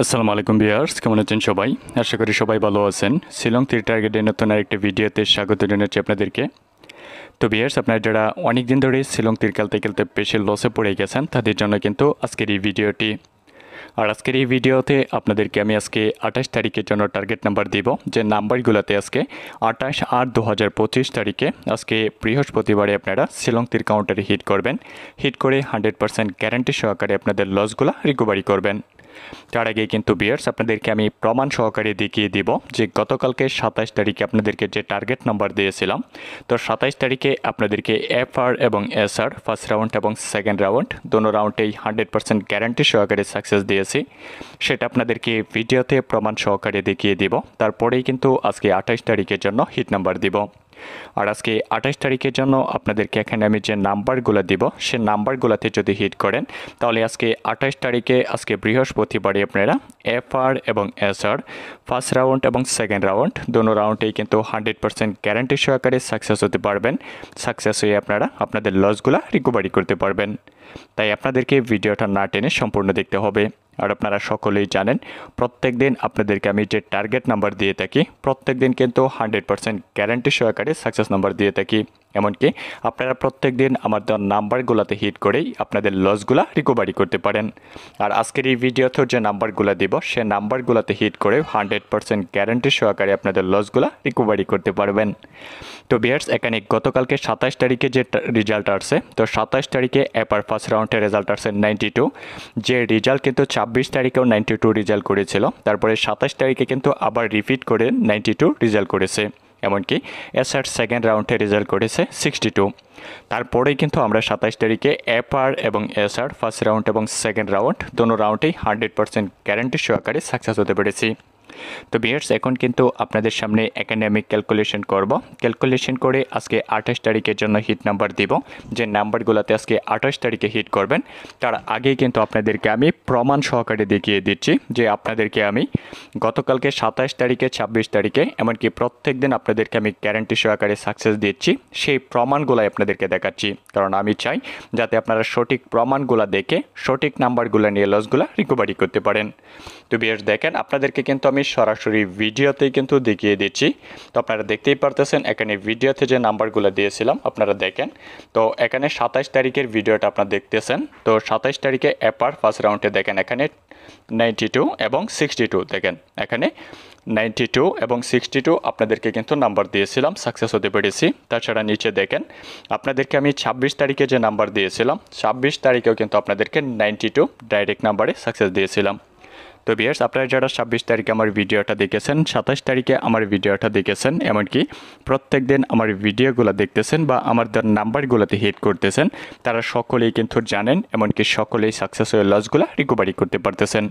আসসালামু আলাইকুম ভিউয়ার্স, কেমন আছেন সবাই? আশা করি সবাই ভালো আছেন। শিলং তীর টার্গেটের নতুন আরেকটি ভিডিওতে স্বাগত জানাচ্ছি আপনাদেরকে। তো ভিউয়ার্স, আপনারা যারা অনেক দিন ধরে শিলং তীর খেলতে খেলতে বেশি লসে পড়ে গেছেন তাদের জন্য কিন্তু আজকের এই ভিডিওটি। আর আজকের এই ভিডিওতে আপনাদেরকে আমি আজকে 28 তারিখের জন্য টার্গেট নাম্বার দিব, যে নাম্বারগুলোতে আজকে 28/8/2025 তারিখে আজকে বৃহস্পতিবারে আপনারা শিলং তীর কাউন্টারে হিট করবেন। হিট করে 100% গ্যারান্টি সহকারে আপনাদের লসগুলো রিকভারি করবেন। তার আগে কিন্তু ভিউয়ার্স, আপনাদেরকে আমি প্রমাণ সহকারে দেখিয়ে দিব যে গতকালকে 27 তারিখে আপনাদেরকে যে টার্গেট নাম্বার দিয়েছিলাম, তো 27 তারিখে আপনাদেরকে FR এবং SR ফার্স্ট রাউন্ড এবং সেকেন্ড রাউন্ড দোনো রাউন্ডেই 100% গ্যারান্টি সহকারে সাকসেস দিয়েছি। সেটা আপনাদেরকে ভিডিওতে প্রমাণ সহকারে দেখিয়ে দিব। তারপরেই কিন্তু আজকে 28 তারিখের জন্য হিট নাম্বার দিব। আর আজকে 28 তারিখের জন্য আপনাদেরকে এখানে আমি যে নাম্বারগুলো দিব, সে নাম্বারগুলোতে যদি হিট করেন তাহলে আজকে 28 তারিখে আজকে বৃহস্পতিবারে আপনারা FR এবং SR ফার্স্ট রাউন্ড এবং সেকেন্ড রাউন্ড দোনো রাউন্ডেই কিন্তু 100% গ্যারান্টি সহকারে সাকসেস হতে পারবেন। সাকসেস হয়ে আপনারা আপনাদের লসগুলো রিকভারি করতে পারবেন। তাই আপনাদেরকে ভিডিওটা না টেনে সম্পূর্ণ দেখতে হবে। আর আপনারা সকলেই জানেন, প্রত্যেক দিন আপনাদেরকে আমি যে টার্গেট নাম্বার দিয়ে থাকি, প্রত্যেক দিন কিন্তু 100% গ্যারান্টি সহকারে সাকসেস নাম্বার দিয়ে থাকি। এমনকি আপনারা প্রত্যেক দিন আমার দেওয়ার নাম্বারগুলোতে হিট করেই আপনাদের লসগুলো রিকভারি করতে পারেন। আর আজকের এই ভিডিওতে যে নাম্বারগুলো দিব, সে নাম্বারগুলোতে হিট করে 100% গ্যারান্টি সহকারে আপনাদের লসগুলো রিকভারি করতে পারবেন। তো ভিউয়ার্স, এখানে গতকালকে 27 তারিখে যে রেজাল্ট আসছে, তো 27 তারিখে এপার ফার্স্ট রাউন্ডের রেজাল্ট আসছে 92, যে রেজাল্ট কিন্তু 26 তারিখেও 92 রেজাল্ট করেছিল। তারপরে 27 তারিখে কিন্তু আবার রিপিট করে 92 রেজাল্ট করেছে। এমনকি SR সেকেন্ড রাউন্ডে রেজাল্ট করেছে 62। তারপরেই কিন্তু আমরা 27 তারিখে FR এবং SR ফার্স্ট রাউন্ড এবং সেকেন্ড রাউন্ড দোনো রাউন্ডেই 100% গ্যারান্টি সহকারে সাকসেস হতে পেরেছি। তো ভিউয়ার্স, এখন কিন্তু আপনাদের সামনে এখানে আমি ক্যালকুলেশন করব। ক্যালকুলেশন করে আজকে 28 তারিখের জন্য হিট নাম্বার দিব। যে নাম্বারগুলোতে আজকে 28 তারিখে হিট করবেন তার আগেই কিন্তু আপনাদেরকে আমি প্রমাণ সহকারে দেখিয়ে দিচ্ছি যে আপনাদেরকে আমি গতকালকে 27 তারিখে 26 তারিখে এমনকি প্রত্যেক দিন আপনাদেরকে আমি গ্যারান্টি সহকারে সাকসেস দিচ্ছি। সেই প্রমাণগুলাই আপনাদেরকে দেখাচ্ছি, কারণ আমি চাই যাতে আপনারা সঠিক প্রমাণগুলো দেখে সঠিক নাম্বারগুলো নিয়ে লসগুলো রিকভারি করতে পারেন। তো ভিউয়ার্স দেখেন, আপনাদেরকে কিন্তু আমি সরাসরি ভিডিওতেই কিন্তু দেখিয়ে দিচ্ছি। তো আপনারা দেখতেই পারতেছেন এখানে ভিডিওতে যে নাম্বারগুলো দিয়েছিলাম আপনারা দেখেন। তো এখানে 27 তারিখের ভিডিওটা আপনারা দেখতেছেন। তো 27 তারিখে এপার ফার্স্ট রাউন্ডে দেখেন এখানে 92 এবং 62 দেখেন, এখানে 92 এবং 62 আপনাদেরকে কিন্তু নাম্বার দিয়েছিলাম, সাকসেস হতে পেরেছি। তাছাড়া নিচে দেখেন আপনাদেরকে আমি 26 তারিখে যে নাম্বার দিয়েছিলাম, 26 তারিখেও কিন্তু আপনাদেরকে 92 ডাইরেক্ট নাম্বারে সাকসেস দিয়েছিলাম। তো ভিউয়ার্স, আপনারা যারা 26 তারিখে আমার ভিডিওটা দেখেছেন, 27 তারিখে আমার ভিডিওটা দেখেছেন, এমনকি প্রত্যেক দিন আমার ভিডিওগুলো দেখতেছেন বা আমার নাম্বারগুলোতে হিট করতেছেন, তারা সকলেই কিন্তু জানেন, এমনকি সকলেই সাকসেস হয়ে লসগুলো রিকভারি করতে পারতেছেন।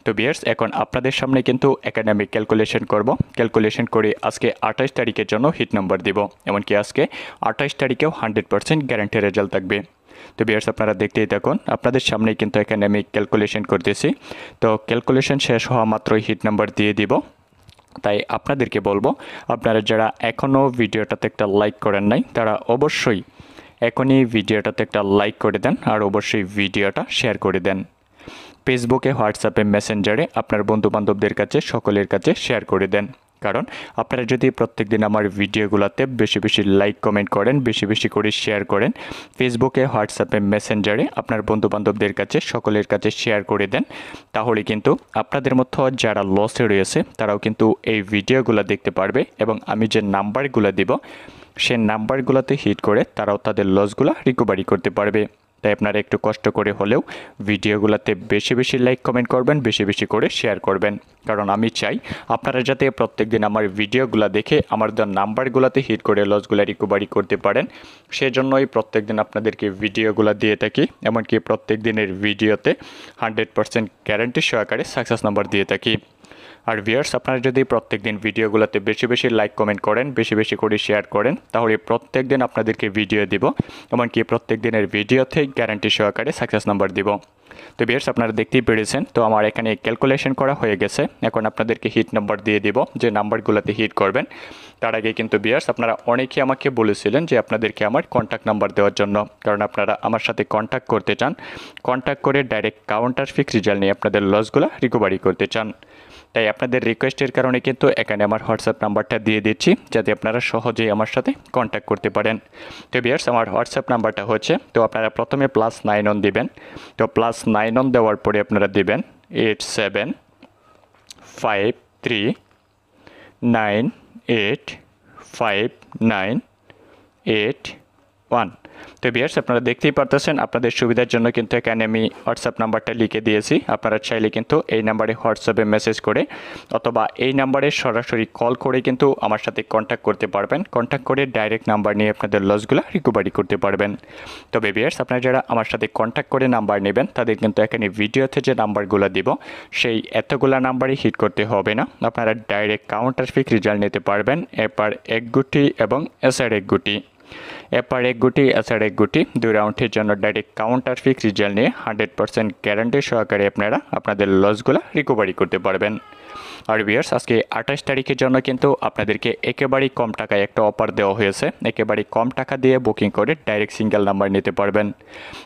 তো ভিউয়ার্স, এখন আপনাদের সামনে কিন্তু এখানে আমি ক্যালকুলেশন করব। ক্যালকুলেশন করে আজকে 28 তারিখের জন্য হিট নাম্বার দিব। এমনকি আজকে 28 তারিখেও 100% গ্যারান্টি রেজাল্ট থাকবে। তো ভিউয়ার্স, আপনারা দেখতেই থাকুন, আপনাদের সামনে কিন্তু এখানে আমি ক্যালকুলেশন করতেছি। তো ক্যালকুলেশন শেষ হওয়া মাত্রই হিট নাম্বার দিয়ে দিব। তাই আপনাদেরকে বলবো, আপনারা যারা এখনও ভিডিওটাতে একটা লাইক করেন নাই তারা অবশ্যই এখনই ভিডিওটাতে একটা লাইক করে দেন, আর অবশ্যই ভিডিওটা শেয়ার করে দেন। ফেসবুকে, হোয়াটসঅ্যাপে, মেসেঞ্জারে আপনার বন্ধুবান্ধবদের কাছে সকলের কাছে শেয়ার করে দেন। কারণ আপনারা যদি প্রত্যেকদিন আমার ভিডিওগুলোতে বেশি বেশি লাইক কমেন্ট করেন, বেশি বেশি করে শেয়ার করেন, ফেসবুকে, হোয়াটসঅ্যাপে, মেসেঞ্জারে আপনার বন্ধুবান্ধবদের কাছে সকলের কাছে শেয়ার করে দেন, তাহলে কিন্তু আপনাদের মধ্যে যারা লসে রয়েছে তারাও কিন্তু এই ভিডিওগুলো দেখতে পারবে এবং আমি যে নাম্বারগুলো দিব সে নাম্বারগুলোতে হিট করে তারাও তাদের লসগুলো রিকভারি করতে পারবে। তাই আপনারা একটু কষ্ট করে হলেও ভিডিওগুলোতে বেশি বেশি লাইক কমেন্ট করবেন, বেশি বেশি করে শেয়ার করবেন, কারণ আমি চাই আপনারা যাতে প্রত্যেকদিন আমার ভিডিওগুলো দেখে আমার দেওয়া নাম্বারগুলোতে হিট করে লসগুলো রিকভারি করতে পারেন। সেজন্যই প্রত্যেকদিন আপনাদেরকে ভিডিওগুলো দিয়ে থাকি, এমনকি প্রত্যেক দিনের ভিডিওতে 100% গ্যারান্টি সহকারে সাকসেস নাম্বার দিয়ে থাকি। আর ভিউয়ার্স, আপনারা যদি প্রত্যেকদিন ভিডিওগুলোতে বেশি বেশি লাইক কমেন্ট করেন, বেশি বেশি করে শেয়ার করেন, তাহলে প্রত্যেক দিন আপনাদেরকে ভিডিও দিব, এমনকি প্রত্যেক দিনের ভিডিওতেই গ্যারান্টি সহকারে সাকসেস নাম্বার দিব। তো ভিউয়ার্স আপনারা দেখতেই পেরেছেন, তো আমার এখানে ক্যালকুলেশন করা হয়ে গেছে। এখন আপনাদেরকে হিট নাম্বার দিয়ে দিব, যে নাম্বারগুলোতে হিট করবেন। তার আগে কিন্তু ভিউয়ার্স আপনারা অনেকেই আমাকে বলেছিলেন যে আপনাদেরকে আমার কন্ট্যাক্ট নাম্বার দেওয়ার জন্য, কারণ আপনারা আমার সাথে কন্ট্যাক্ট করতে চান, কন্ট্যাক্ট করে ডাইরেক্ট কাউন্টার ফিক্স রেজাল্ট নিয়ে আপনাদের লসগুলো রিকভারি করতে চান। তাই আপনাদের রিকোয়েস্টের কারণে কিন্তু এখানে আমার হোয়াটসঅ্যাপ নাম্বারটা দিয়ে দিচ্ছি, যাতে আপনারা সহজেই আমার সাথে কন্ট্যাক্ট করতে পারেন। তো ভিউয়ার্স আমার হোয়াটসঅ্যাপ নাম্বারটা হচ্ছে, তো আপনারা প্রথমে +91 দিবেন। তো +91 দেওয়ার পরে আপনারা দিবেন 8753985981। তো ভিউয়ার্স আপনারা দেখতেই পারতেছেন, আপনাদের সুবিধার জন্য কিন্তু এখানে আমি হোয়াটসঅ্যাপ নাম্বারটা লিখে দিয়েছি। আপনারা চাইলে কিন্তু এই নাম্বারে হোয়াটসঅ্যাপে মেসেজ করে অথবা এই নাম্বারে সরাসরি কল করে কিন্তু আমার সাথে কন্ট্যাক্ট করতে পারবেন। কন্ট্যাক্ট করে ডাইরেক্ট নাম্বার নিয়ে আপনাদের লসগুলো রিকভারি করতে পারবেন। তবে ভিউয়ার্স আপনারা যারা আমার সাথে কন্ট্যাক্ট করে নাম্বার নেবেন, তাদের কিন্তু এখানে ভিডিওতে যে নাম্বারগুলো দিব সেই এতগুলা নাম্বারই হিট করতে হবে না। আপনারা ডাইরেক্ট কাউন্টার ফিক্স রেজাল্ট নিতে পারবেন, এপার এক গুটি এবং এসার এক গুটি। এপার এক গুটি এসার এক গুটি 2 রাউন্ডের জন্য ডাইরেক্ট কাউন্টার ফিক্স রেজাল্ট নিয়ে 100% গ্যারান্টি সহকারে আপনারা আপনাদের লসগুলো রিকভারি করতে পারবেন। আর ভিউয়ার্স আজকে 28 তারিখের জন্য কিন্তু আপনাদেরকে একেবারেই কম টাকায় একটা অফার দেওয়া হয়েছে। একেবারেই কম টাকা দিয়ে বুকিং করে ডাইরেক্ট সিঙ্গেল নাম্বার নিতে পারবেন।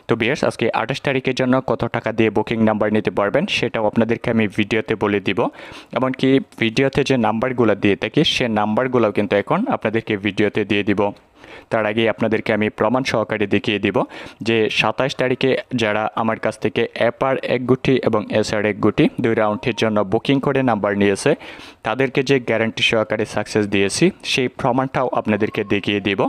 তো ভিউয়ার্স আজকে 28 তারিখের জন্য কত টাকা দিয়ে বুকিং নাম্বার নিতে পারবেন সেটাও আপনাদেরকে আমি ভিডিওতে বলে দিব। এমনকি ভিডিওতে যে নাম্বারগুলো দিয়ে থাকি সে নাম্বারগুলোও কিন্তু এখন আপনাদেরকে ভিডিওতে দিয়ে দিব। তার আগে আপনাদেরকে আমি প্রমাণ সহকারে দেখিয়ে দিব যে 27 তারিখে যারা আমার কাছ থেকে এপার এক গুটি এবং এসার এক গুটি 2 রাউন্ডের জন্য বুকিং করে নাম্বার নিয়েছে, তাদেরকে যে গ্যারান্টি সহকারে সাকসেস দিয়েছি সেই প্রমাণটাও আপনাদেরকে দেখিয়ে দিব।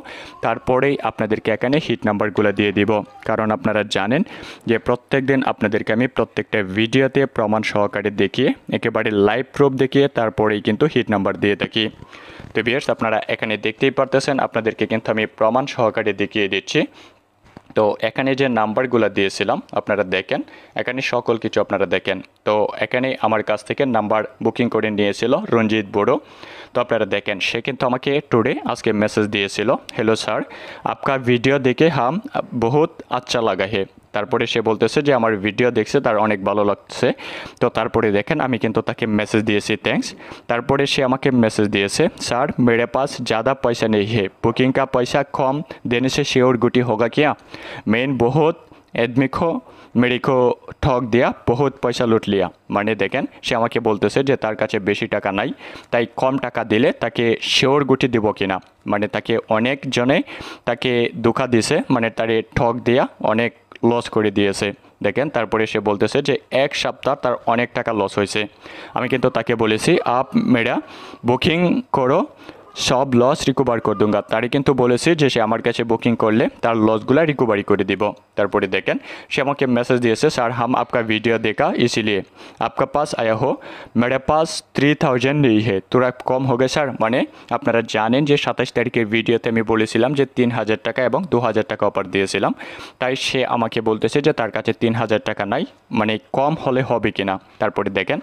তারপরেই আপনাদেরকে এখানে হিট নাম্বারগুলো দিয়ে দিব, কারণ আপনারা জানেন যে প্রত্যেক দিন আপনাদেরকে আমি প্রত্যেকটা ভিডিওতে প্রমাণ সহকারে দেখিয়ে একেবারে লাইভ প্রুফ দেখিয়ে তারপরেই কিন্তু হিট নাম্বার দিয়ে থাকি। তো ভিউয়ার্স আপনারা এখানে দেখতেই পারতেছেন, আপনাদেরকে কিন্তু আমি প্রমাণ সহকারে দেখিয়ে দিচ্ছি। তো এখানে যে নাম্বারগুলো দিয়েছিলাম আপনারা দেখেন, এখানে সকল কিছু আপনারা দেখেন। তো এখানে আমার কাছ থেকে নাম্বার বুকিং করে নিয়েছিল রঞ্জিত বড়ো। তো আপনারা দেখেন সে কিন্তু আমাকে টুডে আজকে মেসেজ দিয়েছিল, हेलो सर आपका वीडियो देखे हम बहुत अच्छा लगा है। তারপরে সে বলতেছে যে আমার ভিডিও দেখছে তার অনেক ভালো লাগছে। তো তারপরে দেখেন আমি কিন্তু তাকে মেসেজ দিয়েছি থ্যাঙ্কস। তারপরে সে আমাকে মেসেজ দিয়েছে सर मेरे पास ज़्यादा पैसा नहीं है, बुकिंग का पैसा कम देने से श्योर गुटी होगा क्या? मैं बहुत आदमी को मेरे को ठग दिया, बहुत पैसा लूट लिया। মানে দেখেন সে আমাকে বলতেছে যে তার কাছে বেশি টাকা নাই, তাই কম টাকা দিলে তাকে শিওর গুটি দিব কিনা। মানে তাকে অনেক জনে তাকে ধোঁকা দিয়েছে, মানে তারে ঠক দিয়া অনেক লস করে দিয়েছে। দেখেন তারপরে সে বলতেছে যে এক সপ্তাহ তার অনেক টাকা লস হয়েছে। আমি কিন্তু তাকে বলেছি আপ মেরা বুকিং করো সব লস রিকভার করে दूंगा। তারই কিন্তু বলেছি যে সে আমার কাছে বুকিং করলে তার লসগুলো রিকভারি করে দিব। তারপরে দেখেন সে আমাকে মেসেজ দিয়েছে सर हम आपका वीडियो देखा इसीलिए आपका पास आया हो, मेरे पास 3000 नहीं है, थोड़ा कम हो गया सर। মানে আপনারা জানেন যে 27 তারিখের ভিডিওতে আমি বলেছিলাম যে 3000 টাকা এবং 2000 টাকা অফার দিয়েছিলাম, তাই সে আমাকে বলতেছে যে তার কাছে 3000 টাকা নাই, মানে কম হলে হবে কিনা। তারপরে দেখেন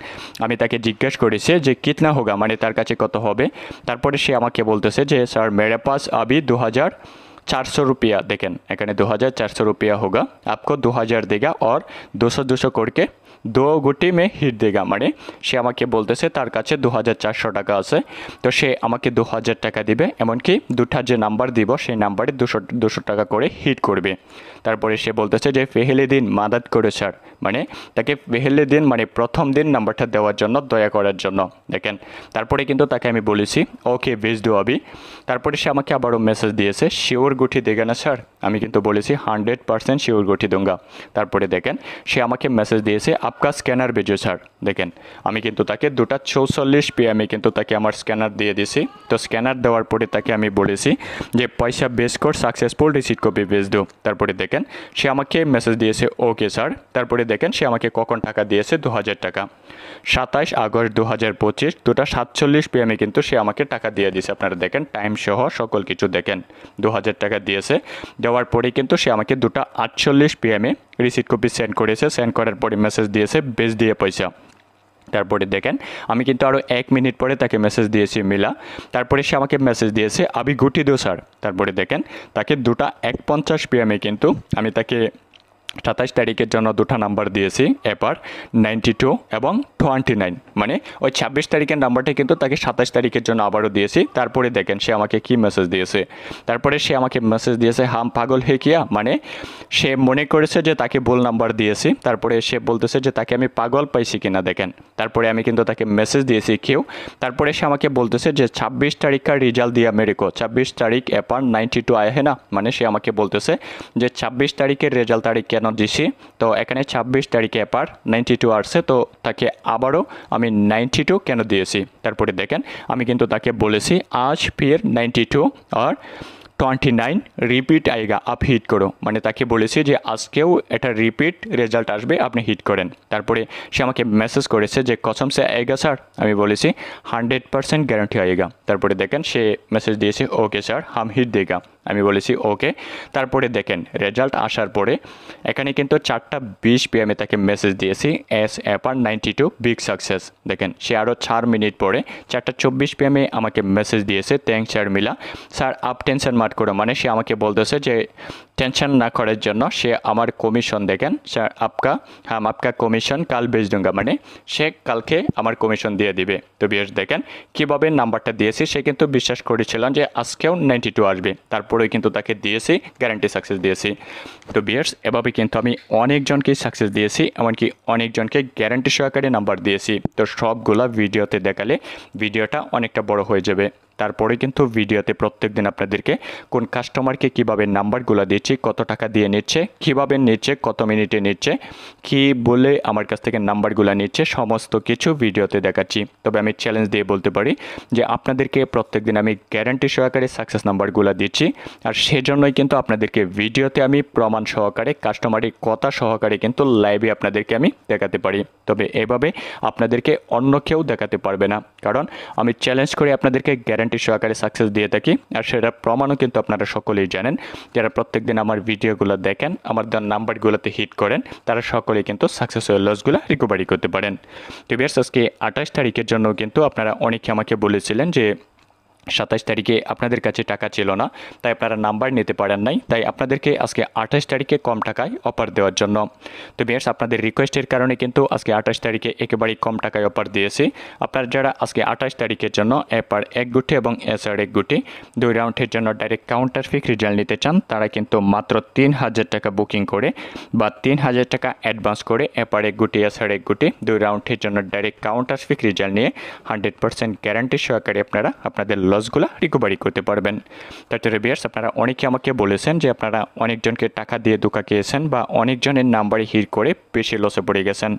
আমি তাকে জিজ্ঞেস করেছি যে কিতনা হোগা, মানে তার কাছে কত হবে। তারপরে সে আমাকে বলতেছে যে सर मेरे पास अभी 2400 रुपया, देखें एखाने 2400 रुपया होगा, आपको 2000 देगा और 200 करके 2 गुटी में हिट देगा। মানে সে আমাকে বলতেছে তার কাছে 2400 টাকা আছে, তো সে আমাকে 2000 টাকা দিবে, এমনকি দুটা যে নাম্বার দিব সেই নাম্বারে 200 টাকা করে হিট করবে। তারপরে সে বলতেছে যে পেহেলে দিন মাদাদ করে স্যার, মানে তাকে পেহেলে দিন মানে প্রথম দিন নাম্বারটা দেওয়ার জন্য দয়া করার জন্য। দেখেন তারপরে কিন্তু তাকে আমি বলেছি ওকে भेज दो अभी। তারপরে সে আমাকে আবারও মেসেজ দিয়েছে শিওর গুটি দেगा ना স্যার, আমি কিন্তু বলেছি 100% শিওর গুটি दूंगा। তারপরে দেখেন সে আমাকে মেসেজ দিয়েছে आपका স্ক্যানার भेजो স্যার। দেখেন আমি কিন্তু তাকে 2:44 PM কিন্তু তাকে আমার স্ক্যানার দিয়ে দিয়েছি। তো স্ক্যানার দেওয়ার পরে তাকে আমি বলেছি যে পয়সা base code successful receipt copy भेज दो। তারপরে দেখেন সে আমাকে মেসেজ দিয়েছে ওকে স্যার। তারপরে দেখেন সে আমাকে কখন টাকা দিয়েছে 2000 টাকা, 27 আগস্ট 2025 2:47 PM কিন্তু সে আমাকে টাকা দিয়ে দিয়েছে। আপনারা দেখেন টাইম সহ সকল কিছু দেখেন 2000 টাকা দিয়েছে। দেওয়ার পরে কিন্তু সে আমাকে 2:48 PM রিসিট কপি সেন্ড করেছে। সেন্ড করার পরে মেসেজ দিয়েছে বেচ দিয়ে পয়সা। তারপরে দেখেন আমি কিন্তু আরও 1 মিনিট পরে তাকে মেসেজ দিয়েছি মিলা। তারপরে সে আমাকে মেসেজ দিয়েছে আবি গুটি দো স্যার। তারপরে দেখেন তাকে 2:51 PM কিন্তু আমি তাকে 27 তারিখের জন্য দুটো নাম্বার দিয়েছি, এবার 92 এবং 29, মানে ওই 26 তারিখের নাম্বারটা কিন্তু তাকে 27 তারিখের জন্য আবারও দিয়েছি। তারপরে দেখেন সে আমাকে কি মেসেজ দিয়েছে। তারপরে সে আমাকে মেসেজ দিয়েছে হাম পাগল হে কিয়া, মানে সে মনে করেছে যে তাকে ভুল নাম্বার দিয়েছি। তারপরে সে বলতেছে যে তাকে আমি পাগল পাইছি কিনা দেখেন। তারপরে আমি কিন্তু তাকে মেসেজ দিয়েছি কেউ। তারপরে সে আমাকে বলতেছে যে 26 তারিখ का रिजल्ट दिया मेरे को, 26 তারিখ এপার 92 आया है ना, মানে সে আমাকে বলতেছে যে 26 তারিখের রেজাল্ট তারিখ কেন দিছি। তো এখানে 26 তারিখে এপার 92 আসছে, তো তাকে আবারও আমি 92 কেন দিয়েছি। তারপরে দেখেন আমি কিন্তু তাকে বলেছি আজ ফির 92 আর 29 রিপিট আएगा आप হিট করো, মানে তাকে বলেছি যে আজকেও এটা রিপিট রেজাল্ট আসবে, আপনি হিট করেন। তারপরে সে আমাকে মেসেজ করেছে যে কসম সে আएगा স্যার। আমি বলেছি 100% গ্যারান্টি আएगा। তারপরে দেখেন সে মেসেজ দিয়েছে ওকে স্যার হাম হিট দেগা। আমি বলেছি ওকে। তারপরে দেখেন রেজাল্ট আসার পরে এখানে কিন্তু 4:20 PM তাকে মেসেজ দিয়েছি এস এপার 92 বিগ সাকসেস। দেখেন সে আরও 4 মিনিট পরে 4:24 PM আমাকে মেসেজ দিয়েছে থ্যাংকস স্যার মিলা, স্যার আপ টেনশন মাত করো, মানে সে আমাকে বলতেছে যে টেনশন না করার জন্য সে আমার কমিশন দেখেন স্যার আপকা কমিশন কাল বেচ দুঙ্গা, মানে সে কালকে আমার কমিশন দিয়ে দিবে। তো বিয়ার্স দেখেন কীভাবে নাম্বারটা দিয়েছি, সে কিন্তু বিশ্বাস করেছিলাম যে আজকেও 92 আসবে। তারপরে কিন্তু তাকে দিয়েছি গ্যারান্টি সাকসেস দিয়েছি। তো বিয়ার্স এভাবে কিন্তু আমি অনেকজনকেই সাকসেস দিয়েছি, এমনকি অনেকজনকে গ্যারান্টি সহকারে নাম্বার দিয়েছি। তো সবগুলা ভিডিওতে দেখালে ভিডিওটা অনেকটা বড় হয়ে যাবে। তারপরে কিন্তু ভিডিওতে প্রত্যেক দিন আপনাদেরকে কোন কাস্টমারকে কিভাবে নাম্বারগুলো দিচ্ছি, কত টাকা দিয়ে নিচ্ছে, কিভাবে নিচ্ছে, কত মিনিটে নিচ্ছে, কি বলে আমার কাছ থেকে নাম্বারগুলো নিচ্ছে, সমস্ত কিছু ভিডিওতে দেখাচ্ছি। তবে আমি চ্যালেঞ্জ দিয়ে বলতে পারি যে আপনাদেরকে প্রত্যেক দিন আমি গ্যারান্টি সহকারে সাকসেস নাম্বারগুলো দিচ্ছি। আর সেজন্যই কিন্তু আপনাদেরকে ভিডিওতে আমি প্রমাণ সহকারে কাস্টমারের কথা সহকারে কিন্তু লাইভে আপনাদেরকে আমি দেখাতে পারি। তবে এভাবে আপনাদেরকে অন্য কেউ দেখাতে পারবে না, কারণ আমি চ্যালেঞ্জ করে আপনাদেরকে গ্যারান্টি সহকারে সাকসেস দিয়ে থাকি। আর সেটা প্রমাণও কিন্তু আপনারা সকলেই জানেন, যারা প্রত্যেকদিন আমার ভিডিওগুলো দেখেন, আমার দেওয়ার নাম্বারগুলোতে হিট করেন, তারা সকলেই কিন্তু সাকসেস হয়ে লসগুলো রিকভারি করতে পারেন। তো বিয়ার্স আজকে 28 তারিখের জন্য কিন্তু আপনারা অনেকে আমাকে বলেছিলেন যে 27 তারিখে আপনাদের কাছে টাকা ছিল না, তাই আপনারা নাম্বার নিতে পারেন নাই, তাই আপনাদেরকে আজকে 28 তারিখে কম টাকায় অফার দেওয়ার জন্য। তো বিয়ার্স আপনাদের রিকোয়েস্টের কারণে কিন্তু আজকে 28 তারিখে একেবারেই কম টাকায় অফার দিয়েছি। আপনারা যারা আজকে 28 তারিখের জন্য এপার 1 গুটি এবং এসআর 1 গুটি 2 রাউন্ডের জন্য ডাইরেক্ট কাউন্টার ফিক রেজাল্ট নিতে চান, তারা কিন্তু মাত্র 3000 টাকা বুকিং করে বা 3000 টাকা অ্যাডভান্স করে এপার 1 গুটি এসআর 1 গুটি 2 রাউন্ডের জন্য ডাইরেক্ট কাউন্টার ফিক রেজাল্ট নিয়ে 100% গ্যারান্টি সহকারে আপনারা আপনাদের লসগুলো রিকভারি করতে পারবেন। তাছাড়া বিয়ার্স আপনারা অনেকে আমাকে বলেছেন যে আপনারা অনেকজনকে টাকা দিয়ে ধোঁকা খেয়েছেন বা অনেকজনের নাম্বারে হিট করে বেশি লসে পড়ে গেছেন,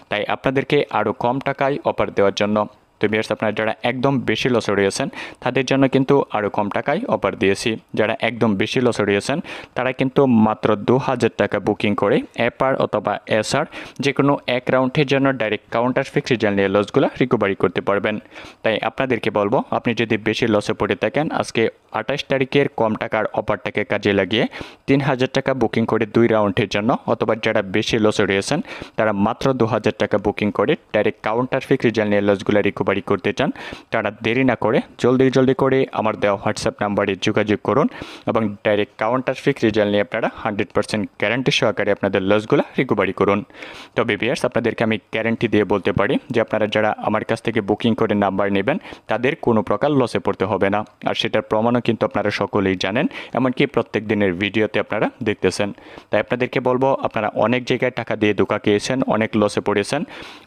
তাই আপনাদেরকে আরও কম টাকায় অফার দেওয়ার জন্য। তো বিয়ার্স আপনারা যারা একদম বেশি লসে রয়েছেন তাদের জন্য কিন্তু আরও কম টাকায় অফার দিয়েছি। যারা একদম বেশি লসে রয়েছেন তারা কিন্তু মাত্র 2000 টাকা বুকিং করে এপার অথবা এসআর যে কোনো এক রাউন্ডের জন্য ডাইরেক্ট কাউন্টার ফিক্স রেজাল্ট নিয়ে লসগুলো রিকভারি করতে পারবেন। তাই আপনাদেরকে বলবো আপনি যদি বেশি লসে পড়ে থাকেন, আজকে 28 তারিখের কম টাকার অফারটাকে কাজে লাগিয়ে 3000 টাকা বুকিং করে 2 রাউন্ডের জন্য, অথবা যারা বেশি লসে রয়েছেন তারা মাত্র 2000 টাকা বুকিং করে ডাইরেক্ট কাউন্টার ফিক্স রেজাল্ট নিয়ে লসগুলো রিকভারি করতে চান, তারা দেরি না করে জলদি করে আমার দেওয়া হোয়াটসঅ্যাপ নাম্বারে যোগাযোগ করুন এবং ডাইরেক্ট কাউন্টার ফিক্স রেজাল্ট নিয়ে আপনারা 100% গ্যারান্টি সহকারে আপনাদের লসগুলো রিকভারি করুন। তবে ভিউয়ার্স আপনাদেরকে আমি গ্যারান্টি দিয়ে বলতে পারি যে আপনারা যারা আমার কাছ থেকে বুকিং করে নাম্বার নেবেন তাদের কোনো প্রকার লসে পড়তে হবে না। আর সেটার প্রমাণও কিন্তু আপনারা সকলেই জানেন, এমনকি প্রত্যেক দিনের ভিডিওতে আপনারা দেখতেছেন। তাই আপনাদেরকে বলবো আপনারা অনেক জায়গায় টাকা দিয়ে ধোঁকা খেয়েছেন, অনেক লসে পড়েছেন,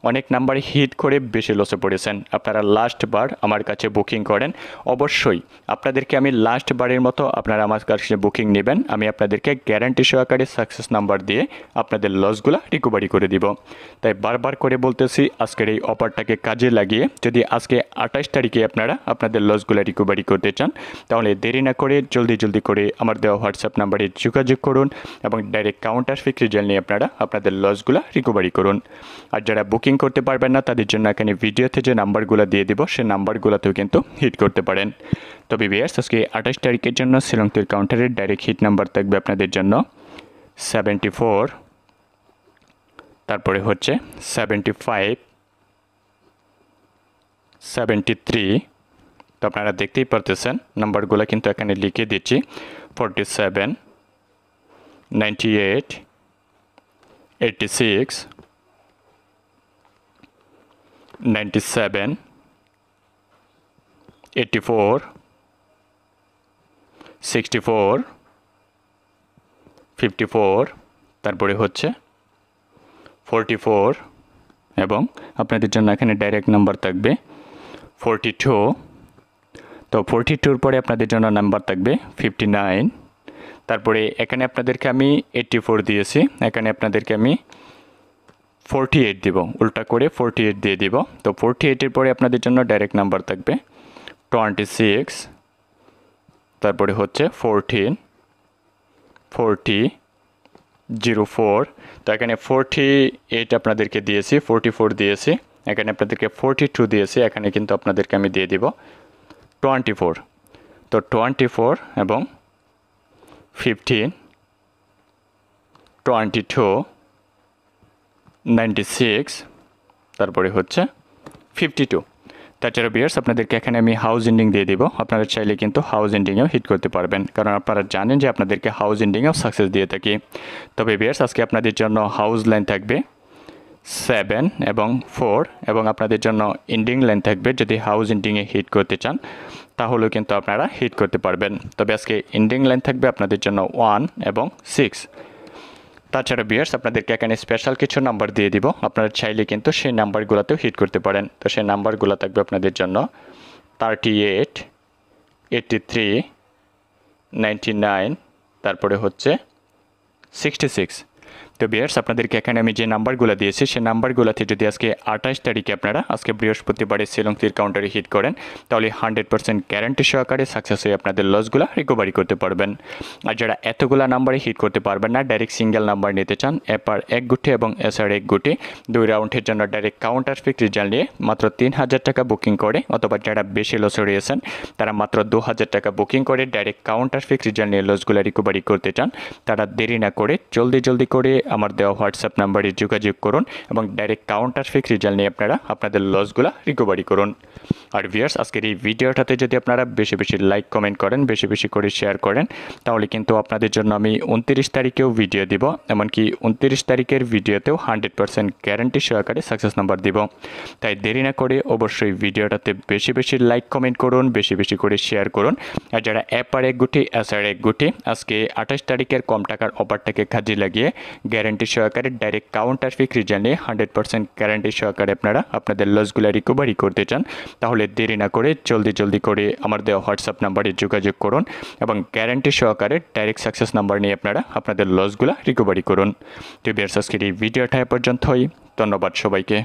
অনেক নাম্বারে হিট করে বেশি লসে পড়েছেন। আপনারা লাস্ট বার আমার কাছে বুকিং করেন, অবশ্যই আপনাদেরকে আমি লাস্ট বারের মতো আপনারা আমার কাছে বুকিং নেবেন, আমি আপনাদেরকে গ্যারান্টি সহকারে সাকসেস নাম্বার দিয়ে আপনাদের লসগুলো রিকভারি করে দিব। তাই বারবার করে বলতেছি আজকের এই অফারটাকে কাজে লাগিয়ে যদি আজকে 28 তারিখে আপনারা আপনাদের লসগুলো রিকভারি করতে চান, তাহলে দেরি না করে জলদি করে আমার দেওয়া হোয়াটসঅ্যাপ নাম্বারে যোগাযোগ করুন এবং ডাইরেক্ট কাউন্টার ফিক্স রেজাল্ট নিয়ে আপনারা আপনাদের লসগুলো রিকভারি করুন। আর যারা বুকিং করতে পারবেন না তাদের জন্য এখানে ভিডিওতে যে নাম্বারগুলো দিয়ে দিব সেই নাম্বারগুলোতেও কিন্তু হিট করতে পারেন। তবে ভিউয়ার্স আজকে 28 তারিখের জন্য শ্রীলঙ্কার কাউন্টারের ডাইরেক্ট হিট নাম্বার থাকবে আপনাদের জন্য 74, তারপরে হচ্ছে 75, 73, তো আপনারা দেখতেই পারতেছেন নাম্বারগুলো কিন্তু এখানে লিখে দিচ্ছি 47, 98, 86, 97, 84, 64, 54, তারপরে হচ্ছে 44 এবং আপনাদের জন্য এখানে ডাইরেক্ট নাম্বার থাকবে 42। তো 42 পরে আপনাদের জন্য নাম্বার থাকবে 59। তারপরে এখানে আপনাদেরকে আমি 84 দিয়েছি, এখানে আপনাদেরকে আমি 48 দিব, উল্টা করে 48 দিয়ে দিব। তো 48-এর পরে আপনাদের জন্য ডাইরেক্ট নাম্বার থাকবে 26, তারপরে হচ্ছে 14, 40, 04। তো এখানে 48 আপনাদেরকে দিয়েছি, 44 দিয়েছি, এখানে আপনাদেরকে 42 দিয়েছি, এখানে কিন্তু আপনাদেরকে আমি দিয়ে দিব 24। তো 24 এবং 15, 22, 96, তারপরে হচ্ছে 52। তাছাড়া বিয়ার্স আপনাদেরকে এখানে আমি হাউস এন্ডিং দিয়ে দিব, আপনারা চাইলে কিন্তু হাউস এন্ডিংয়েও হিট করতে পারবেন, কারণ আপনারা জানেন যে আপনাদেরকে হাউস এন্ডিংয়েও সাকসেস দিয়ে থাকি। তবে বিয়ার্স আজকে আপনাদের জন্য হাউস লাইন থাকবে 7 এবং 4 এবং আপনাদের জন্য এন্ডিং লাইন থাকবে, যদি হাউস এন্ডিংয়ে হিট করতে চান তাহলেও কিন্তু আপনারা হিট করতে পারবেন। তবে আজকে এন্ডিং লাইন থাকবে আপনাদের জন্য 1 এবং 6। তাছাড়া বিয়ার্স আপনাদেরকে এখানে স্পেশাল কিছু নাম্বার দিয়ে দিব, আপনারা চাইলে কিন্তু সেই নাম্বারগুলোতেও হিট করতে পারেন। তো সেই নাম্বারগুলো থাকবে আপনাদের জন্য 38, 83, 99, তারপরে হচ্ছে 66। তো বিয়ার্স আপনাদেরকে এখানে আমি যে নাম্বারগুলো দিয়েছি সেই নাম্বারগুলোতে যদি আজকে 28 তারিখে আপনারা আজকে বৃহস্পতিবারে শিলং তীর কাউন্টারে হিট করেন তাহলে 100% গ্যারান্টি সহকারে সাকসেস হয়ে আপনাদের লসগুলো রিকভারি করতে পারবেন। আর যারা এতগুলো নাম্বারে হিট করতে পারবেন না, ডাইরেক্ট সিঙ্গেল নাম্বার নিতে চান, এপার 1 গুটি এবং এসআর 1 গুটি 2 রাউন্ডের জন্য ডাইরেক্ট কাউন্টার ফিক্স রেজাল্ট নিয়ে মাত্র 3000 টাকা বুকিং করে, অথবা যারা বেশি লস হয়েছেন তারা মাত্র 2000 টাকা বুকিং করে ডাইরেক্ট কাউন্টার ফিক্স রেজাল্ট নিয়ে লসগুলো রিকভারি করতে চান, তারা দেরি না করে জলদি করে আমার দেওয়া হোয়াটসঅ্যাপ নাম্বারে যোগাযোগ করুন এবং ডাইরেক্ট কাউন্টার ফিক্স রেজাল্ট নিয়ে আপনারা আপনাদের লসগুলো রিকভারি করুন। আর ভিউয়ার্স আজকের এই ভিডিওটাতে যদি আপনারা বেশি লাইক কমেন্ট করেন, বেশি করে শেয়ার করেন, তাহলে কিন্তু আপনাদের জন্য আমি 29 তারিখেও ভিডিও দিব, এমনকি 29 তারিখের ভিডিওতেও 100% গ্যারান্টি সহকারে সাকসেস নাম্বার দিব। তাই দেরি না করে অবশ্যই ভিডিওটাতে বেশি লাইক কমেন্ট করুন, বেশি করে শেয়ার করুন। আর যারা এপার 1 গুটি এসআর 1 গুটি আজকে 28 তারিখের কম টাকার অফারটাকে কাজে লাগিয়ে গ্যারান্টি সহকারে ডাইরেক্ট কাউন্টার ফিক্স রেজাল্ট নিয়ে 100% গ্যারান্টি সহকারে আপনারা আপনাদের লসগুলো রিকভারি করতে চান, তাহলে দেরি না করে জলদি করে আমার দেওয়া হোয়াটসঅ্যাপ নাম্বারে যোগাযোগ করুন এবং গ্যারান্টি সহকারে ডাইরেক্ট সাকসেস নাম্বার নিয়ে আপনারা আপনাদের লসগুলো রিকভারি করুন। তো ভিউয়ার্স আজকের এই ভিডিওটা এ পর্যন্তই, ধন্যবাদ সবাইকে।